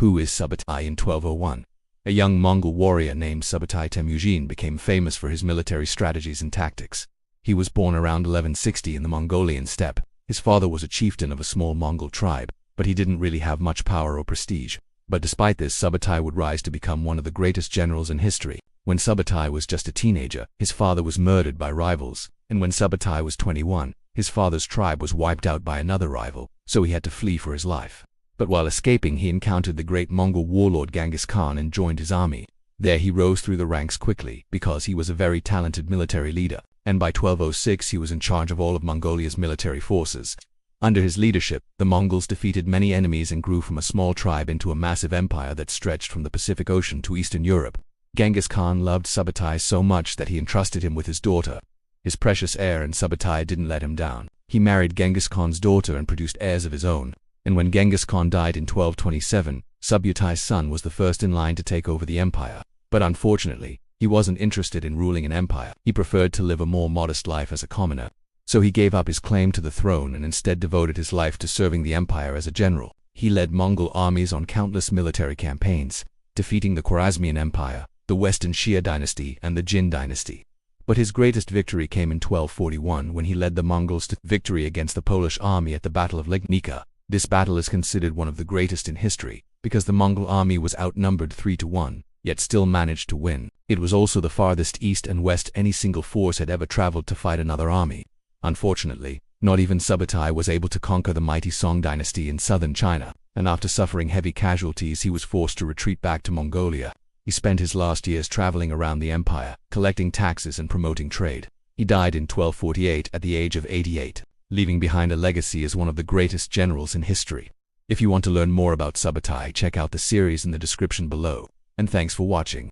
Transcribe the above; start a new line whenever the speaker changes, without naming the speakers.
Who is Subutai? In 1201, a young Mongol warrior named Subutai Temujin became famous for his military strategies and tactics. He was born around 1160 in the Mongolian steppe. His father was a chieftain of a small Mongol tribe, but he didn't really have much power or prestige. But despite this, Subutai would rise to become one of the greatest generals in history. When Subutai was just a teenager, his father was murdered by rivals, and when Subutai was 21, his father's tribe was wiped out by another rival, so he had to flee for his life. But while escaping, he encountered the great Mongol warlord Genghis Khan and joined his army. There he rose through the ranks quickly, because he was a very talented military leader, and by 1206 he was in charge of all of Mongolia's military forces. Under his leadership, the Mongols defeated many enemies and grew from a small tribe into a massive empire that stretched from the Pacific Ocean to Eastern Europe. Genghis Khan loved Subutai so much that he entrusted him with his daughter, his precious heir, and Subutai didn't let him down. He married Genghis Khan's daughter and produced heirs of his own. And when Genghis Khan died in 1227, Subutai's son was the first in line to take over the empire. But unfortunately, he wasn't interested in ruling an empire. He preferred to live a more modest life as a commoner. So he gave up his claim to the throne and instead devoted his life to serving the empire as a general. He led Mongol armies on countless military campaigns, defeating the Khwarezmian Empire, the Western Xia dynasty, and the Jin dynasty. But his greatest victory came in 1241 when he led the Mongols to victory against the Polish army at the Battle of Legnica. This battle is considered one of the greatest in history, because the Mongol army was outnumbered 3-1, yet still managed to win. It was also the farthest east and west any single force had ever traveled to fight another army. Unfortunately, not even Subutai was able to conquer the mighty Song dynasty in southern China, and after suffering heavy casualties he was forced to retreat back to Mongolia. He spent his last years traveling around the empire, collecting taxes and promoting trade. He died in 1248 at the age of 88, leaving behind a legacy as one of the greatest generals in history. If you want to learn more about Subutai, check out the series in the description below. And thanks for watching.